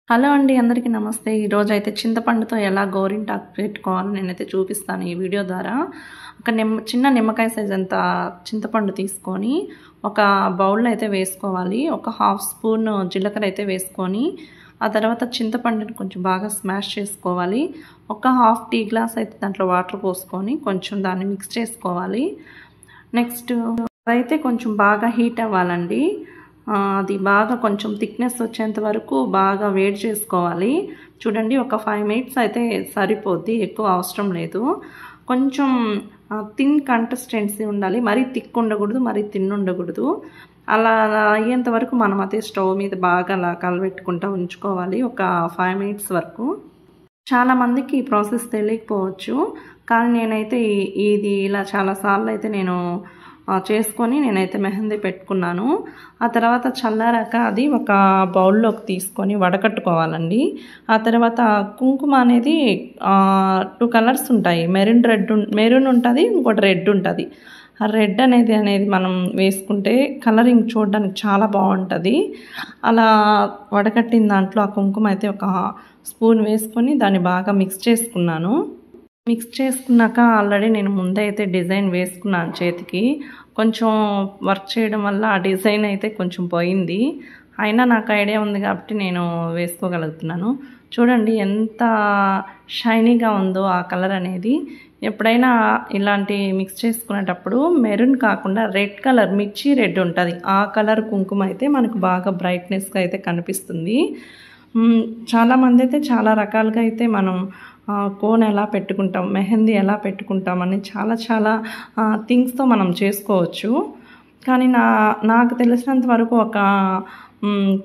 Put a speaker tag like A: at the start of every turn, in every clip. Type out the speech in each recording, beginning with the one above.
A: Hello అండి, అందరికీ నమస్తే. ఈరోజైతే చింతపండుతో ఎలా గోరింటాకు పెట్టుకోవాలో నేనైతే చూపిస్తాను ఈ వీడియో ద్వారా. ఒక చిన్న నిమ్మకాయ సైజ్ అంత చింతపండు తీసుకొని ఒక బౌల్లో అయితే వేసుకోవాలి. ఒక హాఫ్ స్పూన్ జీలకర్ర అయితే వేసుకొని ఆ తర్వాత చింతపండుని కొంచెం బాగా స్మాష్ చేసుకోవాలి. ఒక హాఫ్ టీ గ్లాస్ అయితే దాంట్లో వాటర్ పోసుకొని కొంచెం దాన్ని మిక్స్ చేసుకోవాలి. నెక్స్ట్ అయితే కొంచెం బాగా హీట్ అవ్వాలండి. అది బాగా కొంచెం థిక్నెస్ వచ్చేంత వరకు బాగా వేడి చేసుకోవాలి. చూడండి, ఒక 5 మినిట్స్ అయితే సరిపోద్ది, ఎక్కువ అవసరం లేదు. కొంచెం థిన్ కన్సిస్టెన్సీ ఉండాలి, మరీ థిక్ ఉండకూడదు, మరీ థిన్ ఉండకూడదు. అలా అయ్యేంత వరకు మనం అయితే స్టవ్ మీద బాగా అలా కలబెట్టుకుంటూ ఉంచుకోవాలి ఒక 5 మినిట్స్ వరకు. చాలామందికి ఈ ప్రాసెస్ తెలియకపోవచ్చు, కానీ నేనైతే ఇది ఇలా చాలాసార్లు అయితే నేను చేసుకొని నేనైతే మెహందీ పెట్టుకున్నాను. ఆ తర్వాత చల్లారాక అది ఒక బౌల్లోకి తీసుకొని వడకట్టుకోవాలండి. ఆ తర్వాత కుంకుమ అనేది 2 కలర్స్ ఉంటాయి. మెరూన్ ఉంటుంది, ఇంకోటి రెడ్ ఉంటుంది. ఆ రెడ్ అనేది మనం వేసుకుంటే కలరింగ్ చూడడానికి చాలా బాగుంటుంది. అలా వడకట్టిన దాంట్లో ఆ కుంకుమ అయితే ఒక స్పూన్ వేసుకొని దాన్ని బాగా మిక్స్ చేసుకున్నాను. మిక్స్ చేసుకున్నాక ఆల్రెడీ నేను ముందే అయితే డిజైన్ వేసుకున్నాను చేతికి. కొంచెం వర్క్ చేయడం వల్ల ఆ డిజైన్ అయితే కొంచెం పోయింది. అయినా నాకు ఐడియా ఉంది కాబట్టి నేను వేసుకోగలుగుతున్నాను. చూడండి ఎంత షైనీగా ఉందో ఆ కలర్ అనేది. ఎప్పుడైనా ఇలాంటి మిక్స్ చేసుకునేటప్పుడు మెరూన్ కాకుండా రెడ్ కలర్, మిర్చి రెడ్ ఉంటుంది, ఆ కలర్ కుంకుమ అయితే మనకు బాగా బ్రైట్నెస్గా అయితే కనిపిస్తుంది. చాలామంది అయితే చాలా రకాలుగా అయితే మనం కోన్ ఎలా పెట్టుకుంటాం, మెహందీ ఎలా పెట్టుకుంటాం అని చాలా థింగ్స్తో మనం చేసుకోవచ్చు. కానీ నాకు తెలిసినంత వరకు ఒక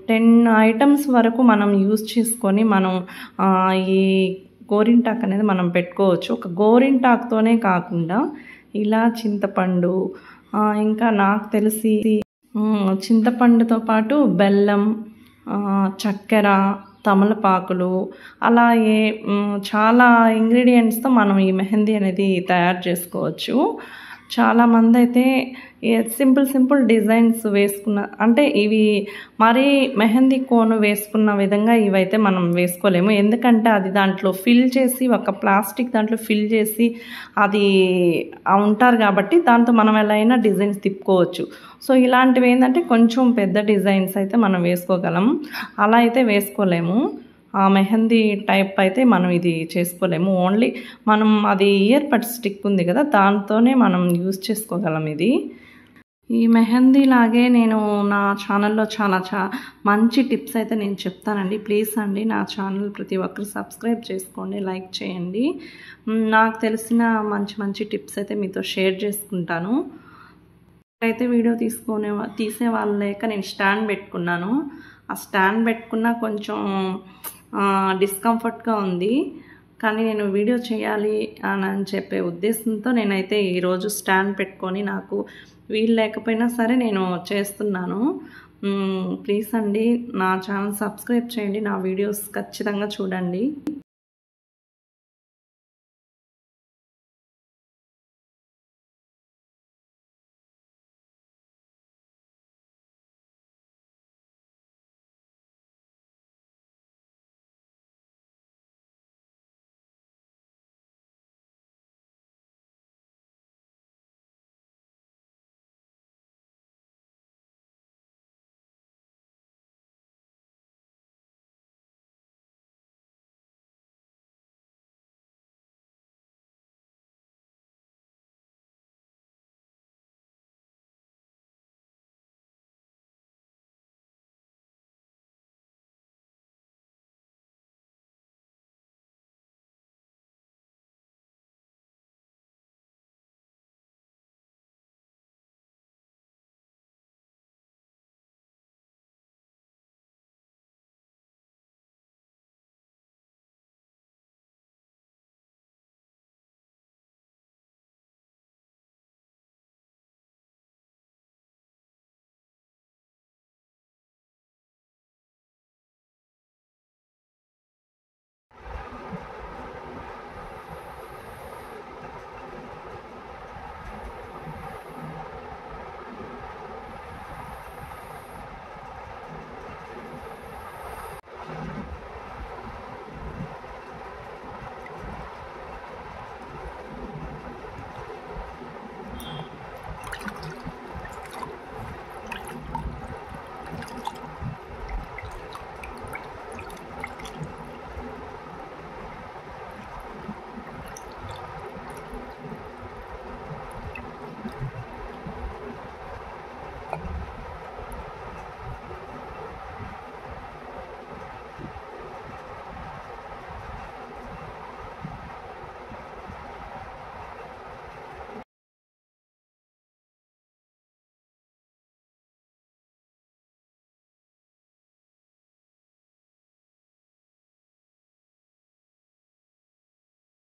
A: 10 ఐటమ్స్ వరకు మనం యూజ్ చేసుకొని మనం ఈ గోరింటాకు అనేది మనం పెట్టుకోవచ్చు. ఒక గోరింటాకుతోనే కాకుండా ఇలా చింతపండు, ఇంకా నాకు తెలిసి చింతపండుతో పాటు బెల్లం, చక్కెర, తమలపాకులు, అలా చాలా ఇంగ్రీడియంట్స్తో మనం ఈ మెహందీ అనేది తయారు చేసుకోవచ్చు. చాలామంది అయితే సింపుల్ డిజైన్స్ వేసుకున్న, అంటే ఇవి మరీ మెహందీ కోను వేసుకున్న విధంగా ఇవైతే మనం వేసుకోలేము. ఎందుకంటే అది దాంట్లో ఫిల్ చేసి, ఒక ప్లాస్టిక్ దాంట్లో ఫిల్ చేసి అది ఉంటారు కాబట్టి దాంతో మనం ఎలా అయినా డిజైన్స్ తిప్పుకోవచ్చు. సో ఇలాంటివి ఏంటంటే కొంచెం పెద్ద డిజైన్స్ అయితే మనం వేసుకోగలం, అలా అయితే వేసుకోలేము. ఆ మెహందీ టైప్ అయితే మనం ఇది చేసుకోలేము. ఓన్లీ మనం అది ఇయర్ బడ్ స్టిక్ ఉంది కదా, దాంతోనే మనం యూజ్ చేసుకోగలం. ఇది ఈ మెహందీ లాగే నేను నా ఛానల్లో చాలా మంచి టిప్స్ అయితే నేను చెప్తానండి. ప్లీజ్ అండి, నా ఛానల్ ప్రతి ఒక్కరు సబ్స్క్రైబ్ చేసుకోండి, లైక్ చేయండి. నాకు తెలిసిన మంచి టిప్స్ అయితే మీతో షేర్ చేసుకుంటాను. అయితే వీడియో తీసే వాళ్ళు లేక నేను స్టాండ్ పెట్టుకున్నాను. ఆ స్టాండ్ పెట్టుకున్నా కొంచెం డిస్కంఫర్ట్గా ఉంది, కానీ నేను వీడియో చేయాలి అని చెప్పే ఉద్దేశంతో నేనైతే ఈరోజు స్టాండ్ పెట్టుకొని, నాకు వీలు లేకపోయినా సరే నేను చేస్తున్నాను. ప్లీజ్ అండి, నా ఛానల్ సబ్స్క్రైబ్ చేయండి, నా వీడియోస్ ఖచ్చితంగా చూడండి.